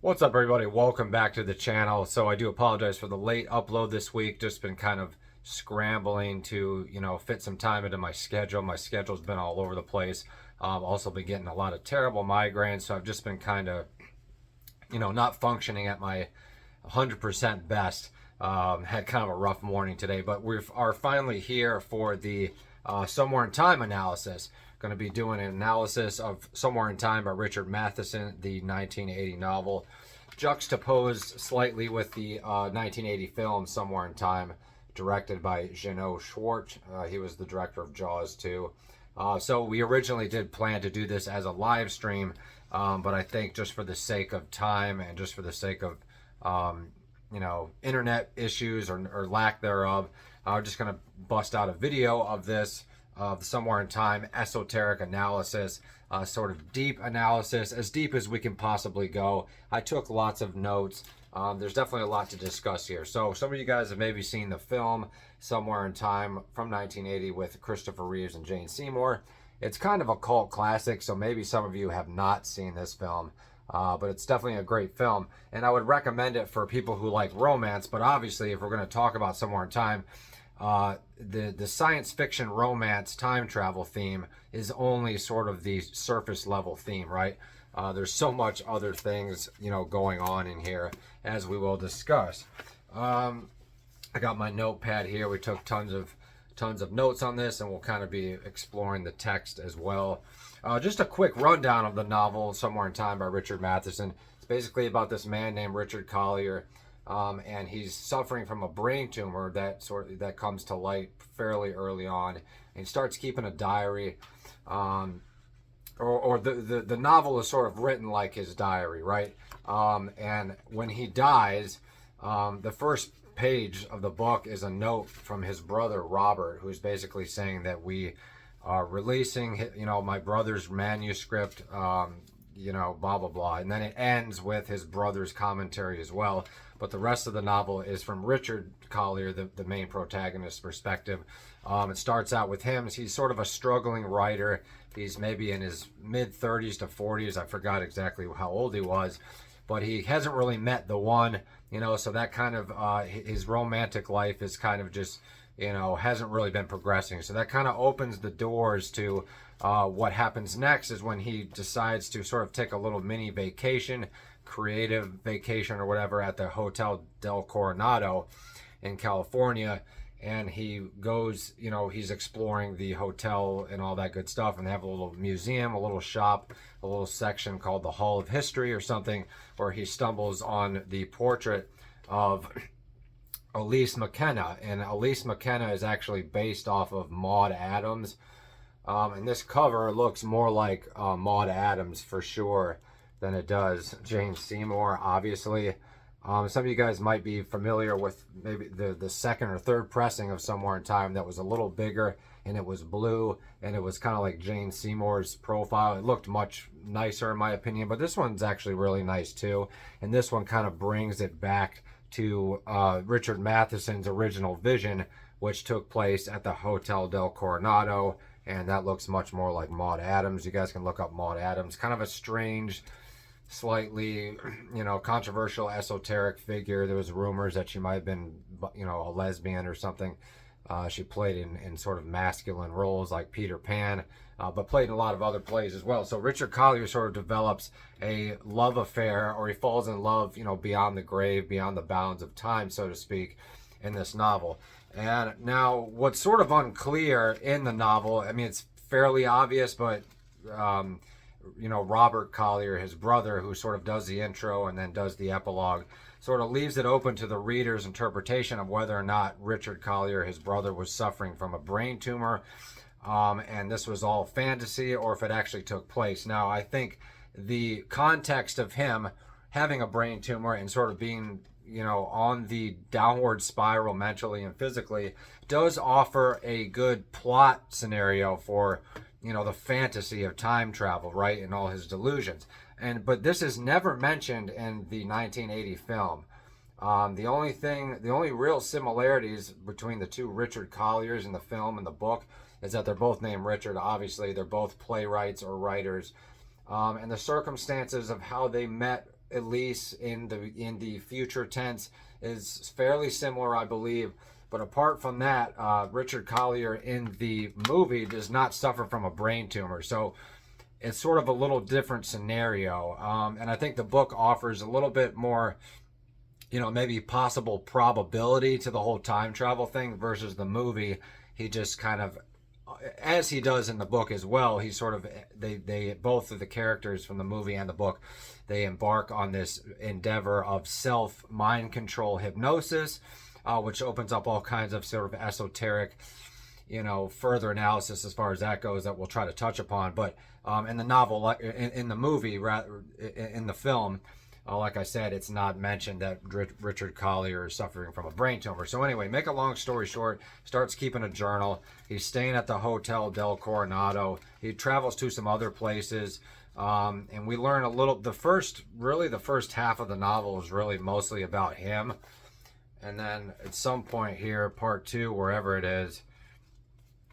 What's up, everybody? Welcome back to the channel. So I do apologize for the late upload this week. Just been kind of scrambling to, fit some time into my schedule. My schedule's been all over the place. Also been getting a lot of terrible migraines, so I've just been kind of, not functioning at my 100% best. Had kind of a rough morning today, but we are finally here for the Somewhere in Time analysis. Going to be doing an analysis of Somewhere in Time by Richard Matheson, the 1980 novel, juxtaposed slightly with the 1980 film Somewhere in Time, directed by Jeannot Schwartz. He was the director of Jaws too. So we originally did plan to do this as a live stream, but I think just for the sake of time and just for the sake of internet issues or lack thereof, I'm just going to bust out a video of this, of the Somewhere in Time esoteric analysis, sort of deep analysis, as deep as we can possibly go. I took lots of notes. There's definitely a lot to discuss here. So some of you guys have maybe seen the film Somewhere in Time from 1980 with Christopher Reeves and Jane Seymour. It's kind of a cult classic, so maybe some of you have not seen this film. But it's definitely a great film, and I would recommend it for people who like romance. But obviously, if we're going to talk about Somewhere in Time, the science fiction romance time travel theme is only sort of the surface level theme, right? There's so much other things, going on in here, as we will discuss. I got my notepad here. We took tons of notes on this, and we'll kind of be exploring the text as well. Just a quick rundown of the novel Somewhere in Time by Richard Matheson. It's basically about this man named Richard Collier, and he's suffering from a brain tumor that comes to light fairly early on. And he starts keeping a diary, or the novel is sort of written like his diary, right? And when he dies, the first page of the book is a note from his brother Robert, who's basically saying that we are releasing, my brother's manuscript, blah blah blah, and then it ends with his brother's commentary as well. But the rest of the novel is from Richard Collier, the main protagonist's perspective. It starts out with him. He's sort of a struggling writer. He's maybe in his mid 30s to 40s. I forgot exactly how old he was, but he hasn't really met the one, so that kind of his romantic life is kind of just, hasn't really been progressing. So that kind of opens the doors to what happens next is when he decides to sort of take a little mini vacation, creative vacation or whatever, at the Hotel del Coronado in California. And he goes, he's exploring the hotel and all that good stuff. And they have a little museum, a little shop, a little section called the Hall of History or something, where he stumbles on the portrait of Elise McKenna. And Elise McKenna is actually based off of Maud Adams. And this cover looks more like Maud Adams for sure than it does Jane Seymour, obviously. Some of you guys might be familiar with maybe the second or third pressing of Somewhere in Time that was a little bigger, and it was blue, and it was kind of like Jane Seymour's profile. It looked much nicer in my opinion, but this one's actually really nice too. And this one kind of brings it back to Richard Matheson's original vision, which took place at the Hotel del Coronado, and that looks much more like Maud Adams. You guys can look up Maud Adams. Kind of a strange, slightly, controversial, esoteric figure. There was rumors that she might have been, a lesbian or something. She played in sort of masculine roles like Peter Pan, but played in a lot of other plays as well. So Richard Collier sort of develops a love affair, or he falls in love, beyond the grave, beyond the bounds of time, so to speak, in this novel. And now what's sort of unclear in the novel, I mean, it's fairly obvious, but Robert Collier, his brother, who sort of does the intro and then does the epilogue, sort of leaves it open to the reader's interpretation of whether or not Richard Collier, his brother, was suffering from a brain tumor, and this was all fantasy, or if it actually took place. Now, I think the context of him having a brain tumor and sort of being, on the downward spiral mentally and physically does offer a good plot scenario for, the fantasy of time travel, right, and all his delusions. But this is never mentioned in the 1980 film. The only real similarities between the two Richard Colliers in the film and the book is that they're both named Richard. Obviously, they're both playwrights or writers. And the circumstances of how they met Elise in the future tense is fairly similar, I believe. But apart from that, Richard Collier in the movie does not suffer from a brain tumor. So it's sort of a little different scenario. And I think the book offers a little bit more, maybe possible probability to the whole time travel thing versus the movie. He just kind of, as he does in the book as well, he sort of, they both of the characters from the movie and the book, they embark on this endeavor of self mind control hypnosis, which opens up all kinds of sort of esoteric, further analysis as far as that goes that we'll try to touch upon. But in the novel, in the movie, rather in the film, like I said, it's not mentioned that Richard Collier is suffering from a brain tumor. So anyway, make a long story short, starts keeping a journal. He's staying at the Hotel del Coronado. He travels to some other places. And we learn a little, the first half of the novel is really mostly about him. And then at some point here, part 2, wherever it is,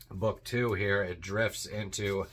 book 2 here, it drifts into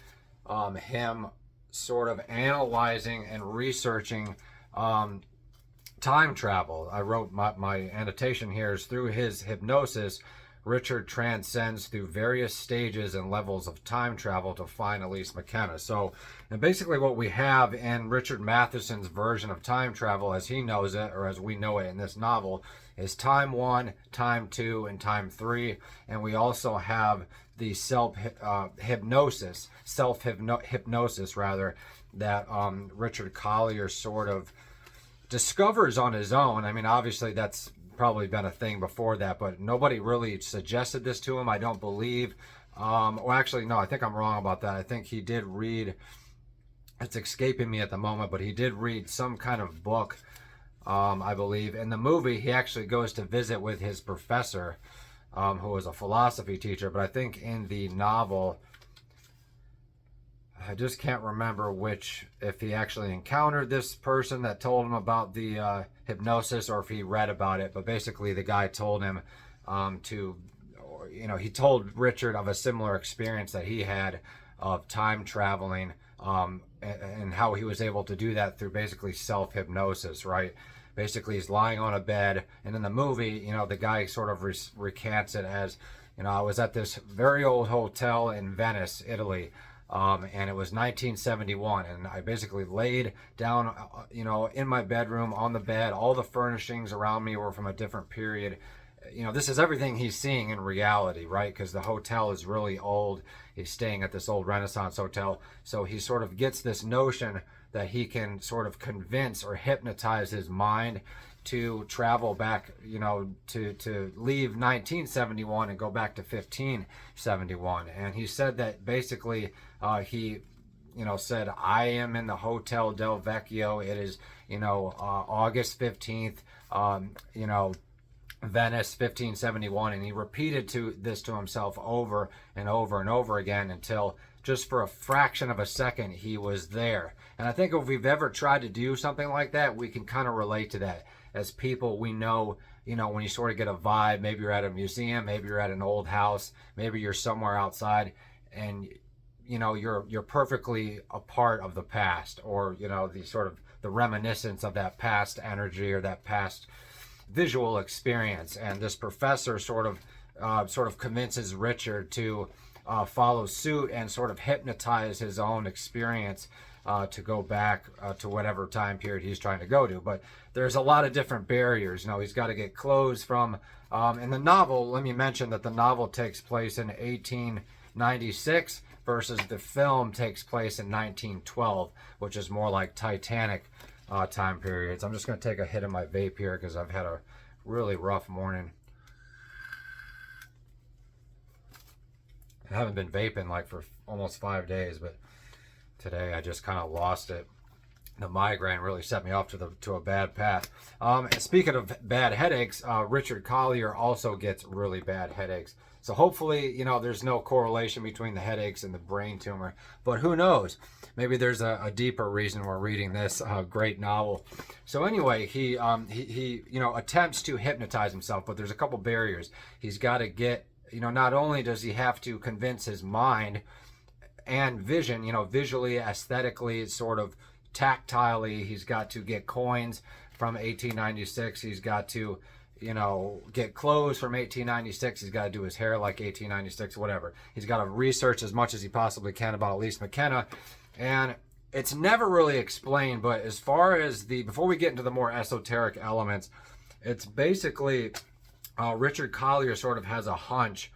him sort of analyzing and researching time travel. I wrote my annotation here is through his hypnosis, Richard transcends through various stages and levels of time travel to find Elise McKenna. So, and basically what we have in Richard Matheson's version of time travel as he knows it, or as we know it in this novel, is time 1, time 2, and time 3. And we also have the self-hypnosis rather, that Richard Collier sort of discovers on his own. I mean, obviously that's probably been a thing before that, but nobody really suggested this to him, I don't believe. Well, actually, no, I think I'm wrong about that. I think he did read, it's escaping me at the moment, but he did read some kind of book, I believe. In the movie, he actually goes to visit with his professor, who was a philosophy teacher, but I think in the novel, I just can't remember if he actually encountered this person that told him about the hypnosis or if he read about it. But basically the guy told him he told Richard of a similar experience that he had of time traveling, and how he was able to do that through basically self-hypnosis, right? Basically he's lying on a bed, and in the movie, the guy sort of recants it as, I was at this very old hotel in Venice, Italy, and it was 1971, and I basically laid down, in my bedroom on the bed. All the furnishings around me were from a different period. This is everything he's seeing in reality, right? Because the hotel is really old. He's staying at this old Renaissance hotel. So he sort of gets this notion that he can sort of convince or hypnotize his mind to travel back, to leave 1971 and go back to 1571. And he said that basically he, said, I am in the Hotel del Vecchio. It is, August 15th, Venice, 1571. And he repeated this to himself over and over and over again until just for a fraction of a second he was there. And I think if we've ever tried to do something like that, we can kind of relate to that. As people, we know, when you sort of get a vibe, maybe you're at a museum, maybe you're at an old house, maybe you're somewhere outside, and you're perfectly a part of the past, or the sort of the reminiscence of that past energy or that past visual experience. And this professor sort of convinces Richard to follow suit and sort of hypnotize his own experience to go back to whatever time period he's trying to go to. But there's a lot of different barriers. He's got to get clothes from, in the novel, let me mention that the novel takes place in 1896 versus the film takes place in 1912, which is more like Titanic time periods. I'm just going to take a hit of my vape here because I've had a really rough morning. I haven't been vaping like for almost 5 days, but today I just kind of lost it. The migraine really set me off to a bad path. And speaking of bad headaches, Richard Collier also gets really bad headaches. So hopefully, there's no correlation between the headaches and the brain tumor. But who knows? Maybe there's a deeper reason we're reading this great novel. So anyway, he attempts to hypnotize himself, but there's a couple barriers. He's got to get, not only does he have to convince his mind and vision, visually, aesthetically, sort of tactilely, he's got to get coins from 1896. He's got to, you know, get clothes from 1896. He's got to do his hair like 1896, whatever. He's got to research as much as he possibly can about Elise McKenna. And it's never really explained, but as far as before we get into the more esoteric elements, it's basically Richard Collier sort of has a hunch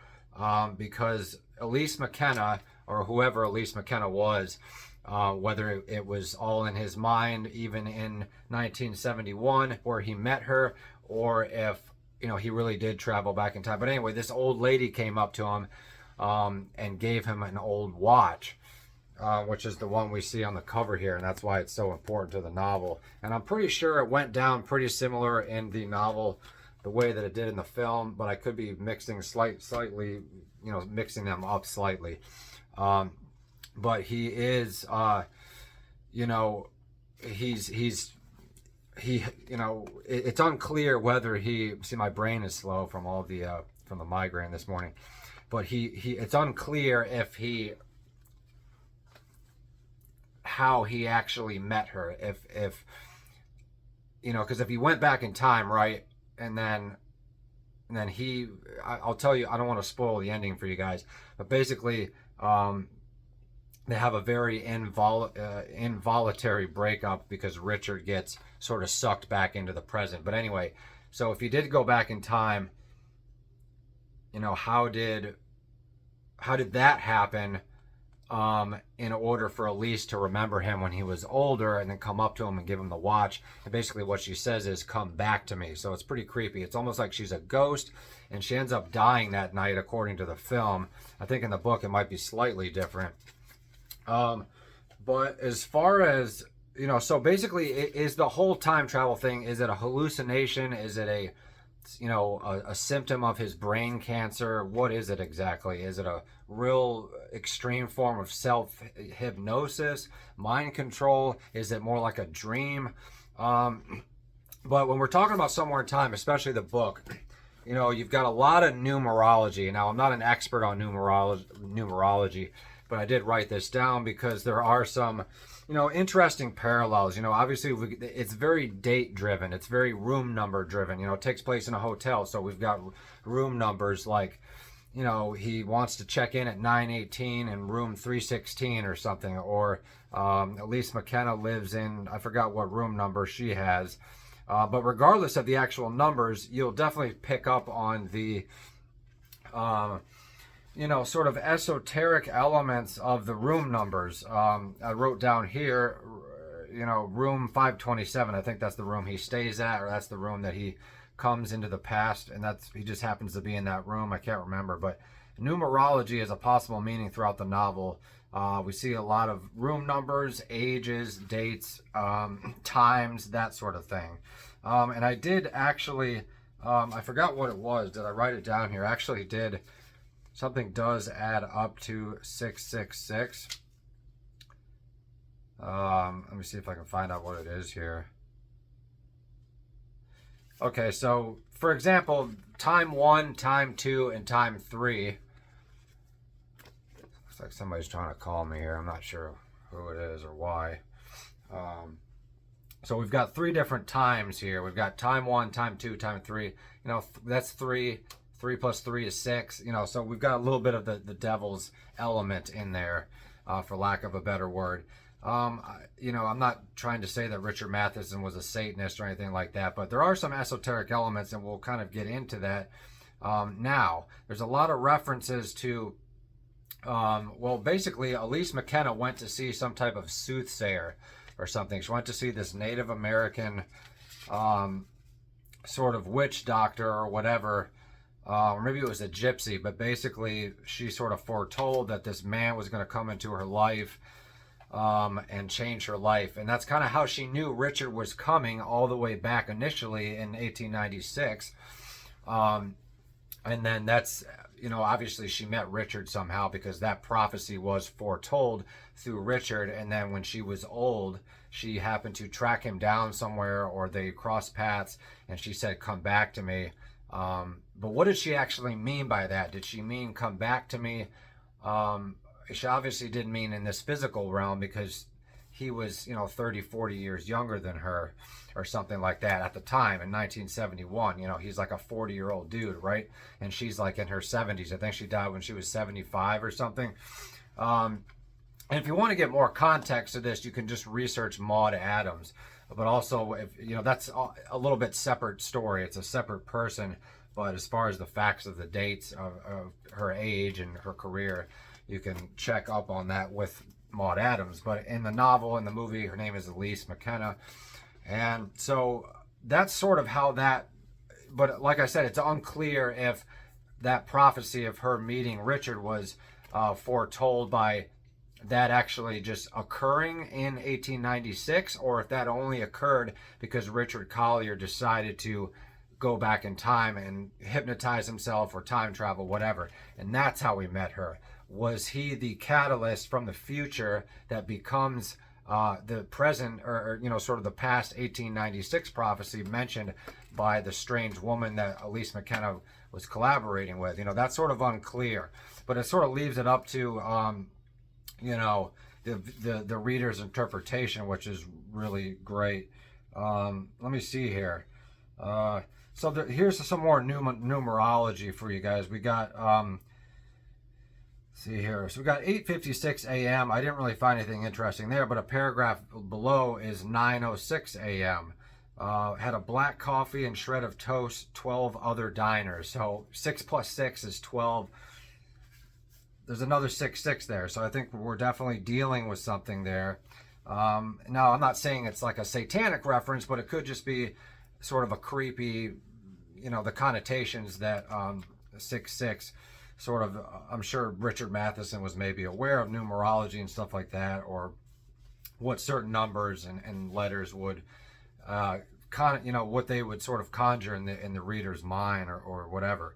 because Elise McKenna, or whoever Elise McKenna was, whether it was all in his mind even in 1971 where he met her, or if, you know, he really did travel back in time. But anyway, this old lady came up to him and gave him an old watch, which is the one we see on the cover here, and that's why it's so important to the novel. And I'm pretty sure it went down pretty similar in the novel the way that it did in the film, but I could be mixing slightly, you know, mixing them up slightly. But he is, you know, you know, it's unclear whether see, my brain is slow from all the from the migraine this morning, but it's unclear if how he actually met her, if you know, because if he went back in time, right, and then I'll tell you, I don't want to spoil the ending for you guys, but basically they have a very involuntary breakup because Richard gets sort of sucked back into the present. But anyway, so if he did go back in time, you know, how did that happen in order for Elise to remember him when he was older and then come up to him and give him the watch? And basically what she says is, come back to me. So it's pretty creepy. It's almost like she's a ghost, and she ends up dying that night according to the film. I think in the book it might be slightly different. But as far as, you know, so basically, is the whole time travel thing, is it a hallucination? Is it a, you know, a symptom of his brain cancer? What is it exactly? Is it a real extreme form of self-hypnosis, mind control? Is it more like a dream? But when we're talking about Somewhere in Time, especially the book, you know, you've got a lot of numerology. Now, I'm not an expert on numerology, but I did write this down because there are some, you know, interesting parallels. You know, obviously it's very date driven. It's very room number driven. You know, it takes place in a hotel. So we've got room numbers like, you know, he wants to check in at 918 in room 316 or something. Or Elise McKenna lives in, I forgot what room number she has. But regardless of the actual numbers, you'll definitely pick up on the, you know, sort of esoteric elements of the room numbers. I wrote down here, you know, room 527. I think that's the room he stays at, or that's the room that he comes into the past, and he just happens to be in that room. I can't remember, but numerology is a possible meaning throughout the novel. We see a lot of room numbers, ages, dates, times, that sort of thing. And I did actually, I forgot what it was. Did I write it down here? I actually did. Something does add up to 666. Let me see if I can find out what it is here. Okay, so for example, time 1, time 2, and time 3. Looks like somebody's trying to call me here. I'm not sure who it is or why. So we've got 3 different times here. We've got time 1, time 2, time 3. You know, that's 3. 3 plus 3 is 6. You know, so we've got a little bit of the devil's element in there, for lack of a better word. You know, I'm not trying to say that Richard Matheson was a Satanist or anything like that, but there are some esoteric elements, and we'll kind of get into that now. There's a lot of references to, well, basically, Elise McKenna went to see some type of soothsayer or something. She went to see this Native American sort of witch doctor or whatever. Or maybe it was a gypsy, but basically she sort of foretold that this man was going to come into her life and change her life. And that's kind of how she knew Richard was coming all the way back initially in 1896. And then that's, you know, obviously she met Richard somehow because that prophecy was foretold through Richard. And then when she was old, she happened to track him down somewhere, or they crossed paths, and she said, come back to me. But what did she actually mean by that? Did she mean come back to me? She obviously didn't mean in this physical realm, because he was, 30, 40 years younger than her or something like that at the time in 1971. He's like a 40-year-old dude, right? And she's like in her 70s. I think she died when she was 75 or something. And if you want to get more context to this, you can just research Maud Adams. But also, if that's a little bit separate story. It's a separate person. But as far as the facts of the dates of her age and her career, you can check up on that with Maud Adams. But in the novel, in the movie, her name is Elise McKenna. And so that's sort of how that, but like I said, it's unclear if that prophecy of her meeting Richard was foretold by that actually just occurring in 1896, or if that only occurred because Richard Collier decided to go back in time and hypnotize himself or time travel, whatever. And that's how we met her. Was he the catalyst from the future that becomes the present, or sort of the past 1896 prophecy mentioned by the strange woman that Elise McKenna was collaborating with? That's sort of unclear, but it sort of leaves it up to the reader's interpretation, which is really great. Let me see here. So here's some more numerology for you guys. We got see here. So we got 8:56 a.m. I didn't really find anything interesting there, but a paragraph below is 9:06 a.m. Had a black coffee and shred of toast, 12 other diners. So 6 plus 6 is 12. There's another 6 there. So I think we're definitely dealing with something there. Now, I'm not saying it's like a satanic reference, but it could just be sort of a creepy, the connotations that 6 sort of, I'm sure Richard Matheson was maybe aware of numerology and stuff like that, or what certain numbers and letters would, what they would sort of conjure in the reader's mind or whatever.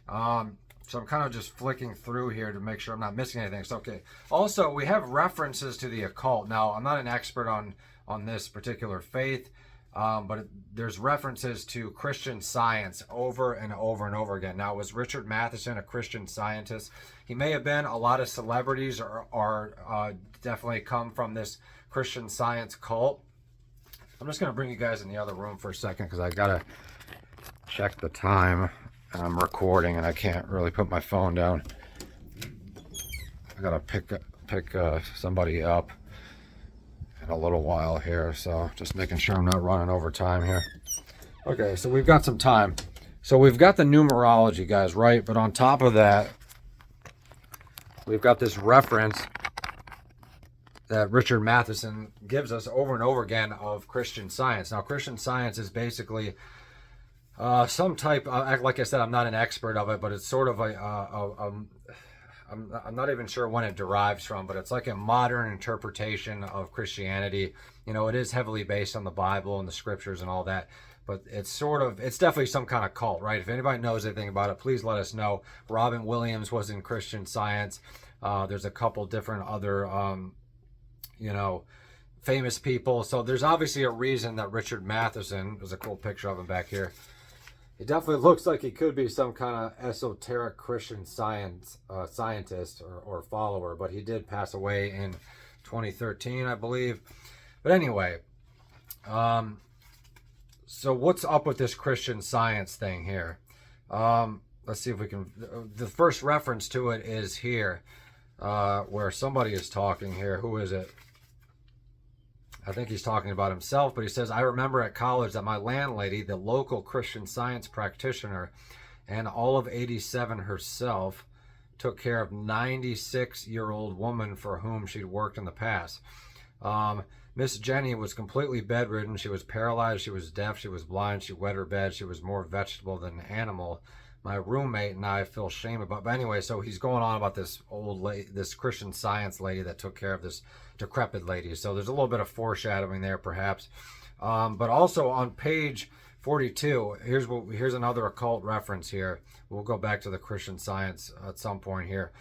So I'm kind of just flicking through here to make sure I'm not missing anything. So, okay. Also, we have references to the occult. Now, I'm not an expert on this particular faith, but there's references to Christian Science over and over and over again. Now, was Richard Matheson a Christian Scientist? He may have been. A lot of celebrities are definitely come from this Christian Science cult. I'm just going to bring you guys in the other room for a second because I got to check the time. I'm recording and I can't really put my phone down. I got to pick somebody up in a little while here, so just making sure I'm not running over time here. Okay, so we've got some time. So we've got the numerology, guys, right? But on top of that, we've got this reference that Richard Matheson gives us over and over again of Christian Science. Now, Christian Science is basically some type, like I said, I'm not an expert of it, but it's sort of I'm not even sure when it derives from, but it's like a modern interpretation of Christianity. It is heavily based on the Bible and the scriptures and all that, but it's definitely some kind of cult, right? If anybody knows anything about it, please let us know. Robin Williams was in Christian Science. There's a couple different other, famous people. So there's obviously a reason that Richard Matheson, there's a cool picture of him back here. He definitely looks like he could be some kind of esoteric Christian scientist or follower, but he did pass away in 2013, I believe. But anyway, so what's up with this Christian Science thing here? Let's see if we can. The first reference to it is here, where somebody is talking here. Who is it? I think he's talking about himself, but he says, I remember at college that my landlady, the local Christian Science practitioner, and all of 87 herself, took care of 96-year-old woman for whom she'd worked in the past. Miss Jenny was completely bedridden. She was paralyzed. She was deaf. She was blind. She wet her bed. She was more vegetable than animal. My roommate and I feel shame about. But anyway, so he's going on about this old lady, this Christian Science lady that took care of this decrepit lady. So there's a little bit of foreshadowing there, perhaps. But also on page 42, here's another occult reference here. We'll go back to the Christian Science at some point here.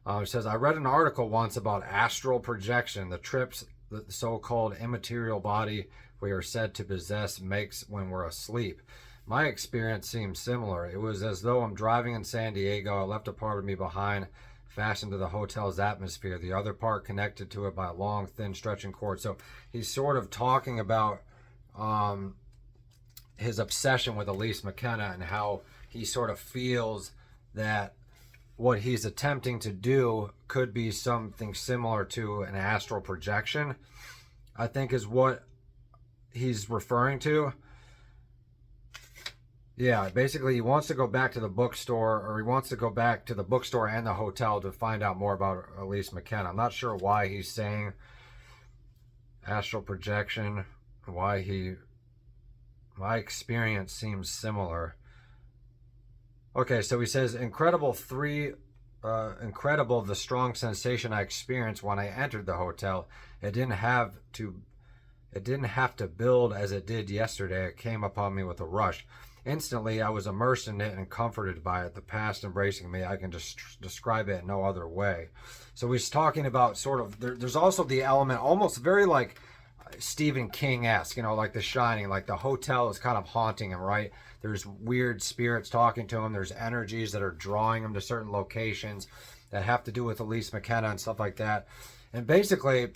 It says, I read an article once about astral projection, the trips the so-called immaterial body we are said to possess makes when we're asleep. My experience seems similar. It was as though I'm driving in San Diego. I left a part of me behind, fastened to the hotel's atmosphere, the other part connected to it by a long, thin, stretching cord. So he's sort of talking about his obsession with Elise McKenna and how he sort of feels that what he's attempting to do could be something similar to an astral projection, I think is what he's referring to. Yeah, basically he wants to go back to the bookstore, or he wants to go back to the bookstore and the hotel to find out more about Elise McKenna. I'm not sure why he's saying astral projection, my experience seems similar. Okay, so he says, incredible the strong sensation I experienced when I entered the hotel. It didn't have to build as it did yesterday. It came upon me with a rush. Instantly, I was immersed in it and comforted by it, the past embracing me. I can just describe it in no other way. So he's talking about sort of, there's also the element, almost very like Stephen King-esque, like The Shining, like the hotel is kind of haunting him, right? There's weird spirits talking to him. There's energies that are drawing him to certain locations that have to do with Elise McKenna and stuff like that. And basically,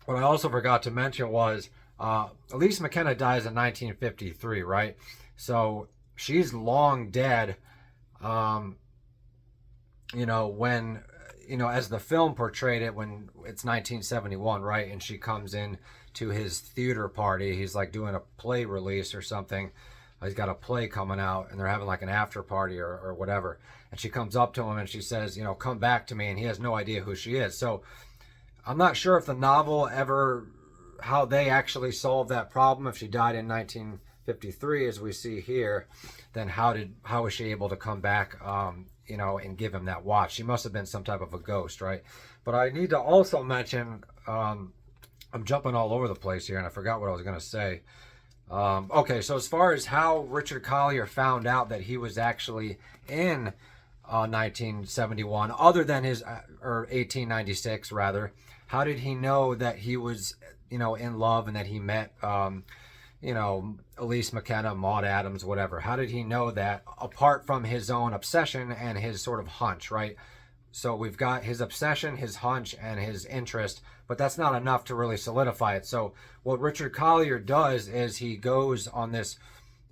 what I also forgot to mention was Elise McKenna dies in 1953, right? So she's long dead, when, as the film portrayed it, when it's 1971, right? And she comes in to his theater party. He's like doing a play release or something. He's got a play coming out and they're having like an after party or whatever. And she comes up to him and she says, come back to me. And he has no idea who she is. So I'm not sure if the novel how they actually solved that problem. If she died in 1953, as we see here, then how was she able to come back, and give him that watch? She must have been some type of a ghost, right? But I need to also mention, I'm jumping all over the place here and I forgot what I was going to say. Okay, so as far as how Richard Collier found out that he was actually in 1971, other than or 1896 rather, how did he know that he was, in love and that he met, Elise McKenna, Maud Adams, whatever? How did he know that apart from his own obsession and his sort of hunch, right? So we've got his obsession, his hunch, and his interest, but that's not enough to really solidify it. So what Richard Collier does is he goes on this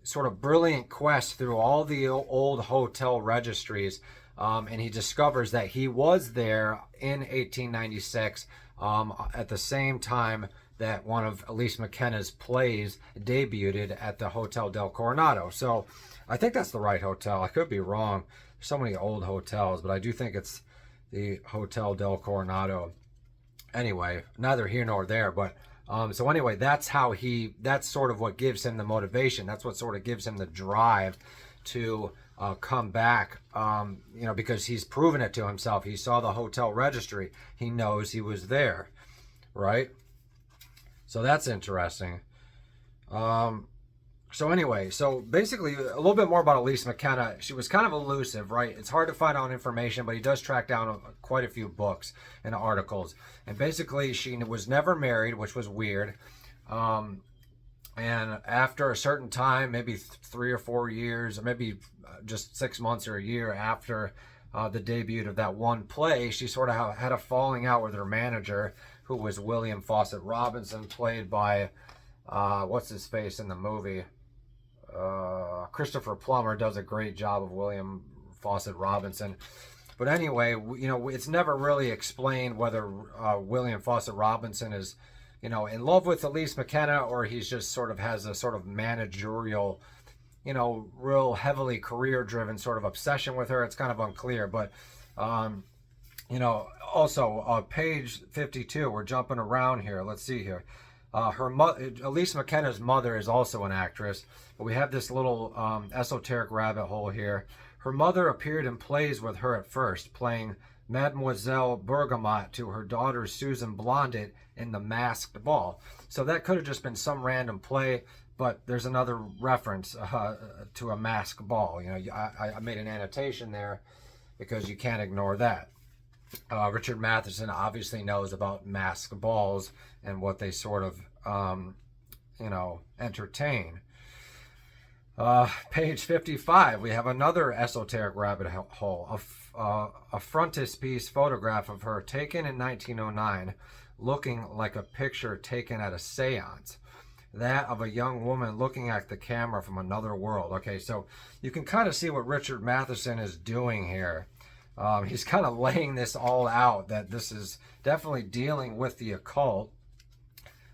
sort of brilliant quest through all the old hotel registries, and he discovers that he was there in 1896 at the same time that one of Elise McKenna's plays debuted at the Hotel del Coronado. So I think that's the right hotel. I could be wrong. There's so many old hotels, but I do think it's the Hotel del Coronado. Anyway, neither here nor there, but so anyway, that's sort of what gives him the motivation. That's what sort of gives him the drive to come back, because he's proven it to himself. He saw the hotel registry. He knows he was there, right? So that's interesting. So anyway, so basically a little bit more about Elise McKenna. She was kind of elusive, right? It's hard to find out information, but he does track down quite a few books and articles. And basically she was never married, which was weird. And after a certain time, maybe 3 or 4 years, or maybe just 6 months or a year after the debut of that one play, she sort of had a falling out with her manager, who was William Fawcett Robinson, played by, what's his face in the movie? Christopher Plummer does a great job of William Fawcett Robinson. But anyway, it's never really explained whether William Fawcett Robinson is, in love with Elise McKenna, or he's just sort of has a sort of managerial, real heavily career-driven sort of obsession with her. It's kind of unclear, but also page 52, we're jumping around here. Let's see here. Elise McKenna's mother is also an actress, but we have this little esoteric rabbit hole here. Her mother appeared in plays with her at first, playing Mademoiselle Bergamot to her daughter Susan Blondit in The Masked Ball. So that could have just been some random play, but there's another reference to a masked ball. I made an annotation there because you can't ignore that. Richard Matheson obviously knows about masked balls and what they sort of, entertain. Page 55, we have another esoteric rabbit hole. A frontispiece photograph of her taken in 1909, looking like a picture taken at a seance. That of a young woman looking at the camera from another world. Okay, so you can kind of see what Richard Matheson is doing here. He's kind of laying this all out, that this is definitely dealing with the occult.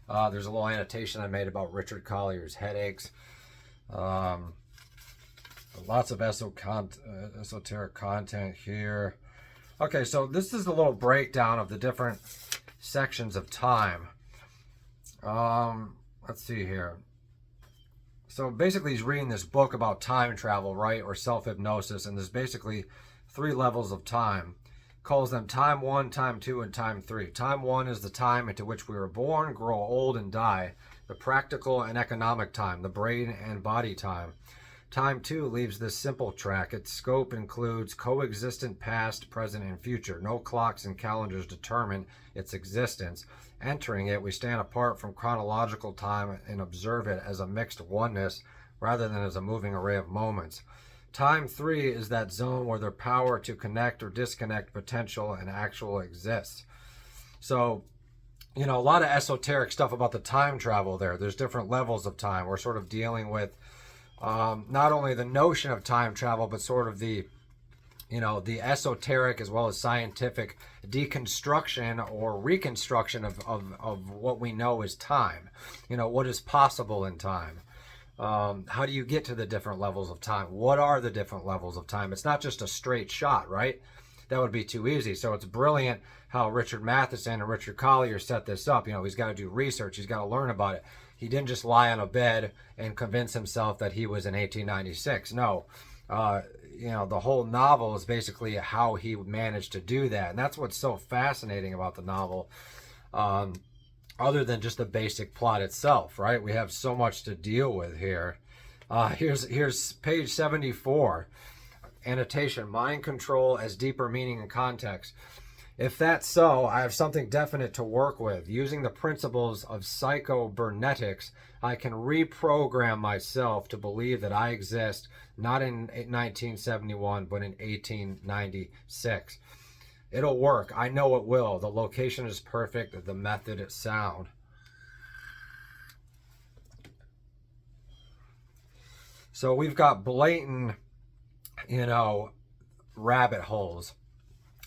There's a little annotation I made about Richard Collier's headaches. Lots of esoteric content here. Okay, so this is a little breakdown of the different sections of time. Let's see here. So basically he's reading this book about time travel, right? Or self-hypnosis. And there's basically 3 levels of time. Calls them time 1, time 2, and time 3. Time 1 is the time into which we were born, grow old, and die. The practical and economic time, the brain and body time. Time 2 leaves this simple track. Its scope includes coexistent past, present, and future. No clocks and calendars determine its existence. Entering it, we stand apart from chronological time and observe it as a mixed oneness rather than as a moving array of moments. Time 3 is that zone where the power to connect or disconnect potential and actual exists. So, you know, a lot of esoteric stuff about the time travel there. There's different levels of time. We're sort of dealing with not only the notion of time travel, but sort of the, you know, the esoteric as well as scientific deconstruction or reconstruction of what we know as time. You know, what is possible in time. How do you get to the different levels of time? What are the different levels of time? It's not just a straight shot, right? That would be too easy. So it's brilliant how Richard Matheson and Richard Collier set this up. You know, he's got to do research. He's got to learn about it. He didn't just lie on a bed and convince himself that he was in 1896. No, you know, the whole novel is basically how he managed to do that. And that's what's so fascinating about the novel. Other than just the basic plot itself, right? We have so much to deal with here. Here's page 74. Annotation, mind control as deeper meaning and context. If that's so, I have something definite to work with. Using the principles of psychobernetics, I can reprogram myself to believe that I exist not in 1971, but in 1896. It'll work. I know it will. The location is perfect. The method is sound. So we've got blatant, you know, rabbit holes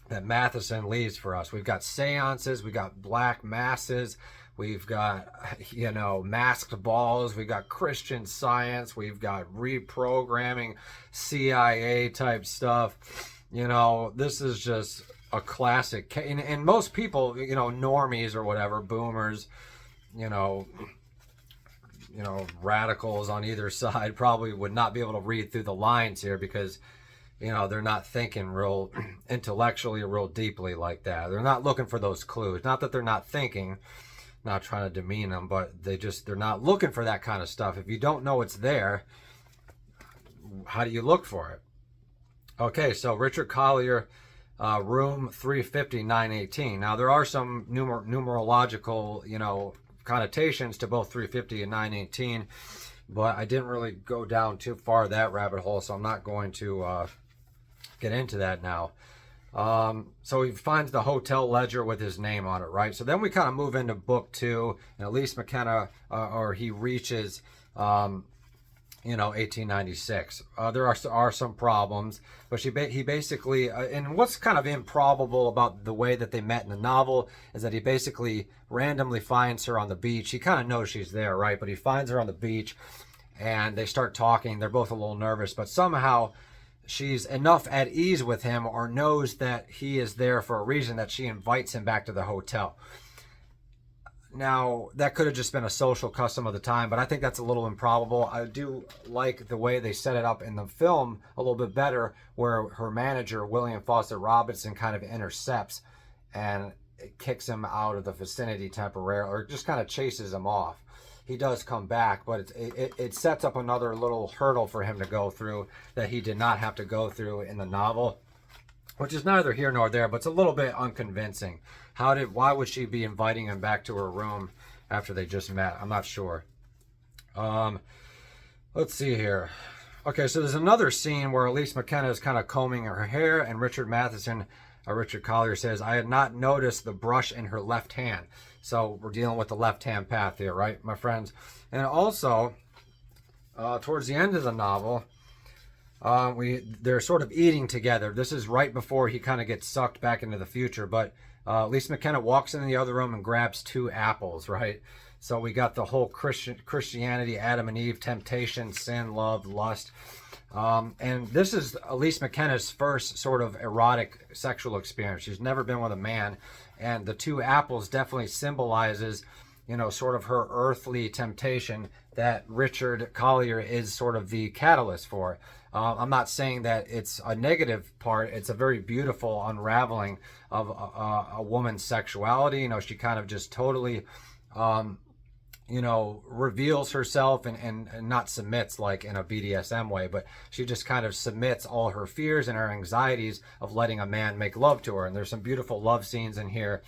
that Matheson leaves for us. We've got seances, we've got black masses, we've got, you know, masked balls, we've got Christian Science, we've got reprogramming, CIA type stuff. You know, this is just a classic. And most people, you know, normies or whatever, boomers, you know, radicals on either side probably would not be able to read through the lines here because, you know, they're not thinking real intellectually or real deeply like that. They're not looking for those clues. Not that they're not thinking, not trying to demean them, but they're not looking for that kind of stuff. If you don't know it's there, how do you look for it? Okay, so Richard Collier, room 350, 918. Now, there are some numerological, you know, connotations to both 350 and 918, but I didn't really go down too far that rabbit hole, so I'm not going to get into that now. So he finds the hotel ledger with his name on it, right? So then we kind of move into book 2, and Elise McKenna, or he reaches, you know, 1896. There are some problems, but he basically, and what's kind of improbable about the way that they met in the novel is that he basically randomly finds her on the beach. He kind of knows she's there, right? But he finds her on the beach, and they start talking. They're both a little nervous, but somehow she's enough at ease with him or knows that he is there for a reason that she invites him back to the hotel. Now, that could have just been a social custom of the time, but I think that's a little improbable. I do like the way they set it up in the film a little bit better, where her manager, William Fawcett Robinson, kind of intercepts and it kicks him out of the vicinity temporarily, or just kind of chases him off. He does come back, but it sets up another little hurdle for him to go through that he did not have to go through in the novel, which is neither here nor there, but it's a little bit unconvincing. Why would she be inviting him back to her room after they just met? I'm not sure. Let's see here. Okay, so there's another scene where Elise McKenna is kind of combing her hair, and Richard Collier says, I had not noticed the brush in her left hand. So we're dealing with the left-hand path here, right, my friends? And also, towards the end of the novel, they're sort of eating together. This is right before he kind of gets sucked back into the future, but Elise McKenna walks into the other room and grabs 2 apples, right? So we got the whole Christianity, Adam and Eve, temptation, sin, love, lust. And this is Elise McKenna's first sort of erotic sexual experience. She's never been with a man. And the 2 apples definitely symbolizes, sort of her earthly temptation that Richard Collier is sort of the catalyst for. I'm not saying that it's a negative part. It's a very beautiful unraveling of a woman's sexuality. She kind of just totally... reveals herself and not submits like in a BDSM way, but she just kind of submits all her fears and her anxieties of letting a man make love to her. And there's some beautiful love scenes in here,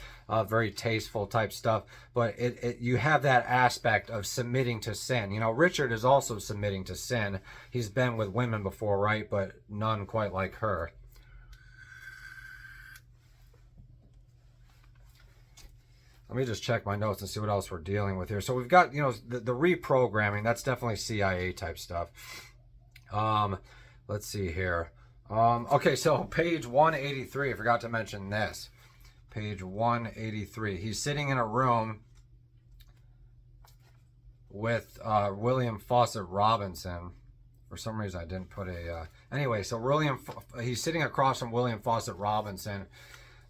very tasteful type stuff, but you have that aspect of submitting to sin. Richard is also submitting to sin. He's been with women before, right? But none quite like her. Let me just check my notes and see what else we're dealing with here. So we've got, the reprogramming. That's definitely CIA type stuff. Let's see here. Okay, so page 183. I forgot to mention this. Page 183. He's sitting in a room with William Fawcett Robinson. For some reason, I didn't put a... Anyway, so he's sitting across from William Fawcett Robinson.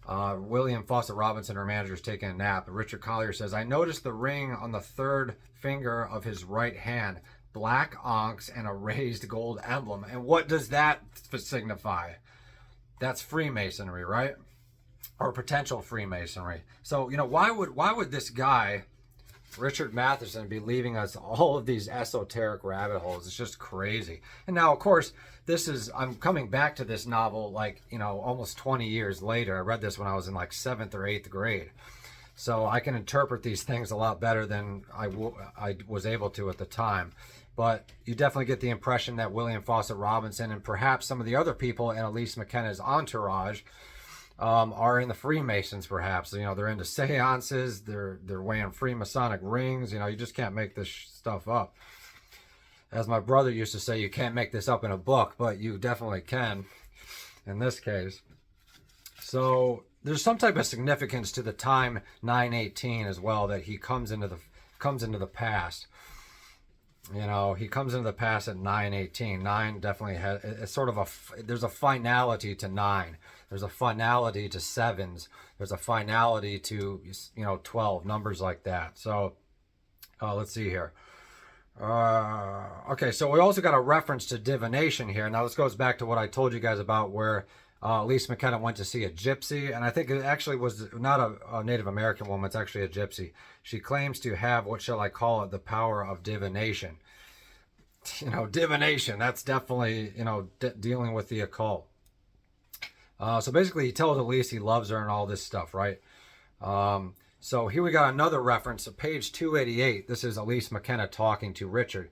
William Fawcett Robinson, her manager, is taking a nap. And Richard Collier says, I noticed the ring on the 3rd finger of his right hand, black onyx and a raised gold emblem. And what does that signify? That's Freemasonry, right? Or potential Freemasonry. So, why would this guy, Richard Matheson, be leaving us all of these esoteric rabbit holes? It's just crazy. And now, of course, I'm coming back to this novel like, almost 20 years later. I read this when I was in like 7th or 8th grade. So I can interpret these things a lot better than I was able to at the time. But you definitely get the impression that William Fawcett Robinson and perhaps some of the other people in Elise McKenna's entourage are in the Freemasons, perhaps. They're into seances. They're wearing Freemasonic rings. You just can't make this stuff up. As my brother used to say, you can't make this up in a book, but you definitely can in this case. So there's some type of significance to the time 918 as well, that he comes into the past. He comes into the past at 918. 9 definitely has, it's sort of there's a finality to 9. There's a finality to 7s. There's a finality to 12, numbers like that. So let's see here. Okay, so we also got a reference to divination here. Now this goes back to what I told you guys about where Elise McKenna went to see a gypsy, and I think it actually was not a Native American woman, it's actually a gypsy. She claims to have, what shall I call it, the power of divination. Divination, that's definitely, dealing with the occult. So basically he tells Elise he loves her and all this stuff, right? So here we got another reference, page 288. This is Elise McKenna talking to Richard.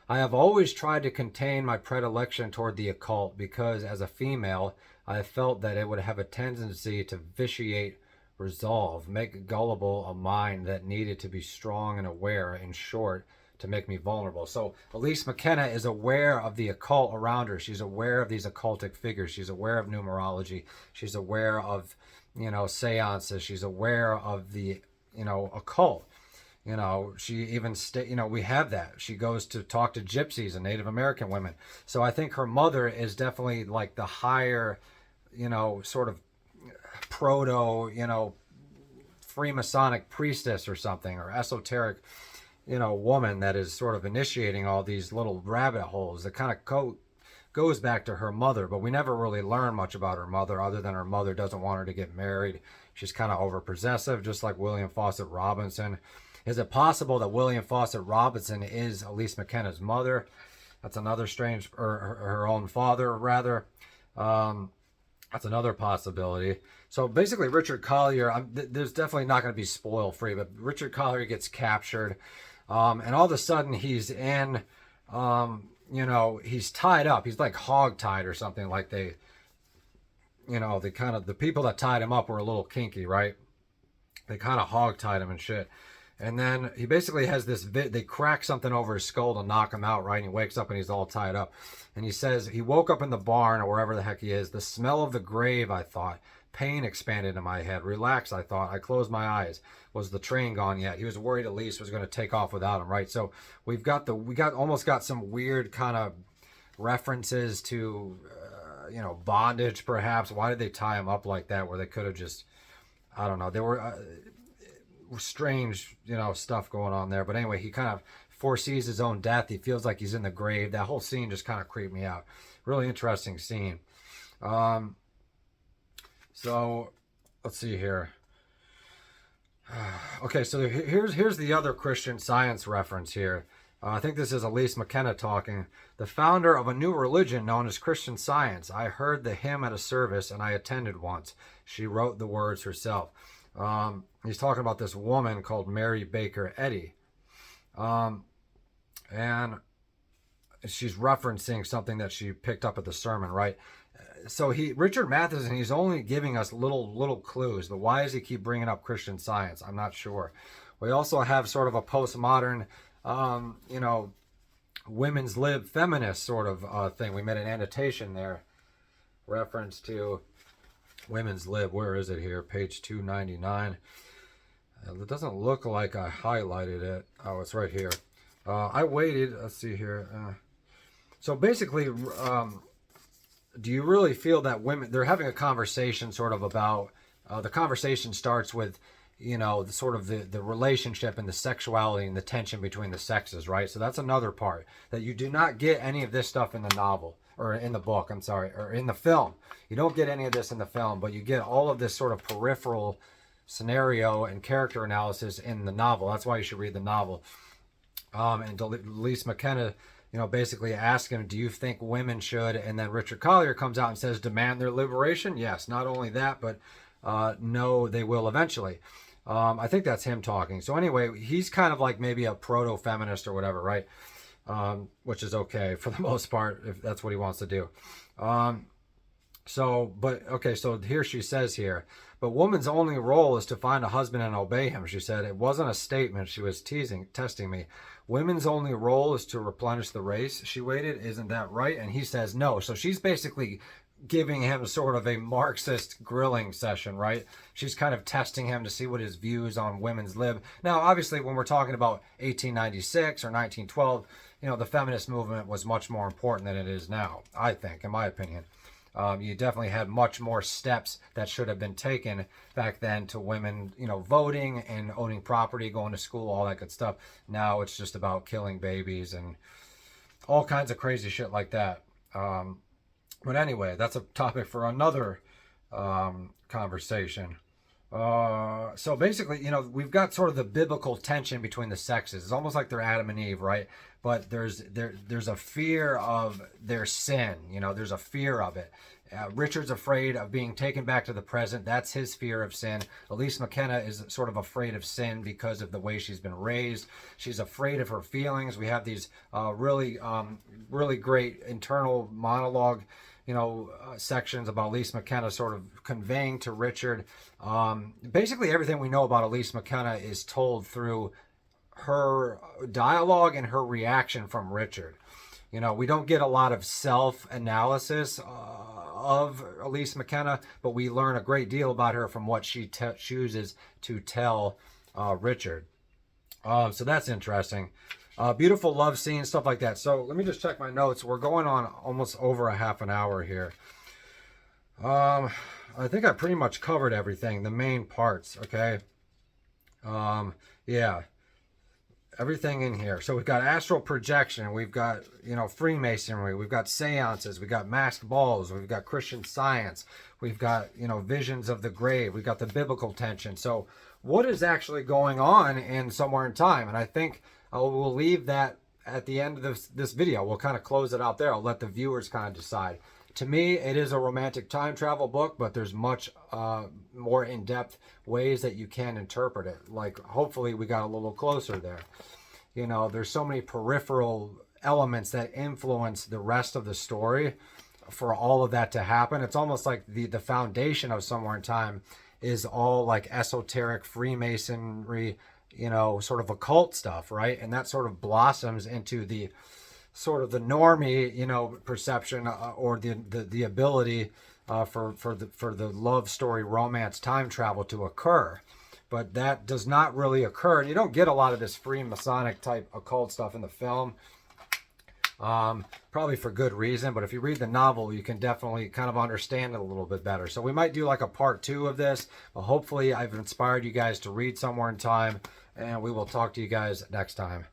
I have always tried to contain my predilection toward the occult because as a female, I have felt that it would have a tendency to vitiate resolve, make gullible a mind that needed to be strong and aware, in short, to make me vulnerable. So Elise McKenna is aware of the occult around her. She's aware of these occultic figures. She's aware of numerology. She's aware of seances. She's aware of the, occult. She even, we have that. She goes to talk to gypsies and Native American women. So I think her mother is definitely like the higher, sort of proto, Freemasonic priestess or something, or esoteric, woman that is sort of initiating all these little rabbit holes that kind of goes back to her mother, but we never really learn much about her mother other than her mother doesn't want her to get married. She's kind of overpossessive, just like William Fawcett Robinson. Is it possible that William Fawcett Robinson is Elise McKenna's mother? That's another strange, or her own father, rather. That's another possibility. So basically, Richard Collier, there's definitely not going to be spoil free, but Richard Collier gets captured, and all of a sudden he's in you know, he's tied up. He's like hog tied or something. Like they, you know, they kind of, the people that tied him up were a little kinky, right? They kind of hog tied him and shit. And then he basically has this, they crack something over his skull to knock him out, right? And he wakes up and he's all tied up. And he says, he woke up in the barn or wherever the heck he is. The smell of the grave, I thought. Pain expanded in my head. Relax, I thought. I closed my eyes. Was the train gone yet? He was worried Elise was going to take off without him, right? So we almost got some weird kind of references to, you know, bondage perhaps. Why did they tie him up like that where they could have just, I don't know. They were strange, you know, stuff going on there. But anyway, he kind of foresees his own death. He feels like he's in the grave. That whole scene just kind of creeped me out. Really interesting scene. So let's see here. Okay, so here's the other Christian Science reference here. I think this is Elise McKenna talking. The founder of a new religion known as Christian Science. I heard the hymn at a service and I attended once. She wrote the words herself. He's talking about this woman called Mary Baker Eddy. And she's referencing something that she picked up at the sermon, right? So Richard Matheson, he's only giving us little clues, but why does he keep bringing up Christian Science? I'm not sure. We also have sort of a postmodern, you know, women's lib feminist sort of thing. We made an annotation there, reference to women's lib. Where is it here? Page 299. It doesn't look like I highlighted it. Oh, it's right here. I waited. Let's see here. So basically, do you really feel that women, they're having a conversation sort of about, the conversation starts with, you know, the sort of the relationship and the sexuality and the tension between the sexes, right? So that's another part that you do not get any of this stuff in the novel or in the book, I'm sorry, or in the film. You don't get any of this in the film, but you get all of this sort of peripheral scenario and character analysis in the novel. That's why you should read the novel. And Elise McKenna, you know, basically ask him, do you think women should? And then Richard Collier comes out and says, demand their liberation? Yes, not only that, but no, they will eventually. I think that's him talking. So anyway, he's kind of like maybe a proto-feminist or whatever, right? Which is okay for the most part, if that's what he wants to do. So here she says here, but woman's only role is to find a husband and obey him, she said. It wasn't a statement. She was testing me. Women's only role is to replenish the race. She waited. Isn't that right? And he says no. So she's basically giving him sort of a Marxist grilling session, right? She's kind of testing him to see what his views on women's lib. Now, obviously, when we're talking about 1896 or 1912, you know, the feminist movement was much more important than it is now, I think, in my opinion. You definitely had much more steps that should have been taken back then to women, you know, voting and owning property, going to school, all that good stuff. Now it's just about killing babies and all kinds of crazy shit like that. But anyway, that's a topic for another conversation. So basically, you know, we've got sort of the biblical tension between the sexes. It's almost like they're Adam and Eve, right? But there's a fear of their sin. You know, there's a fear of it. Richard's afraid of being taken back to the present. That's his fear of sin. Elise McKenna is sort of afraid of sin because of the way she's been raised. She's afraid of her feelings. We have these really great internal monologue, you know, sections about Elise McKenna sort of conveying to Richard. Basically, everything we know about Elise McKenna is told through her dialogue and her reaction from Richard. You know, we don't get a lot of self-analysis of Elise McKenna, but we learn a great deal about her from what she chooses to tell Richard. So that's interesting. Beautiful love scene, stuff like that. So let me just check my notes. We're going on almost over a half an hour here. I think I pretty much covered everything, the main parts, okay? Yeah. Everything in here. So we've got astral projection, we've got, you know, Freemasonry, we've got seances, we've got masked balls, we've got Christian Science, we've got, you know, visions of the grave, we've got the biblical tension. So what is actually going on in Somewhere in Time? And I think we'll leave that at the end of this video. We'll kind of close it out there. I'll let the viewers kind of decide. To me, it is a romantic time travel book, but there's much more in-depth ways that you can interpret it. Like, hopefully we got a little closer there. You know, there's so many peripheral elements that influence the rest of the story for all of that to happen. It's almost like the foundation of Somewhere in Time is all like esoteric Freemasonry, sort of occult stuff, right? And that sort of blossoms into the sort of the normie, perception, or the ability for the love story, romance, time travel to occur. But that does not really occur. And you don't get a lot of this Freemasonic type occult stuff in the film. Probably for good reason, but if you read the novel, you can definitely kind of understand it a little bit better. So we might do like a part 2 of this, but hopefully I've inspired you guys to read Somewhere in Time, and we will talk to you guys next time.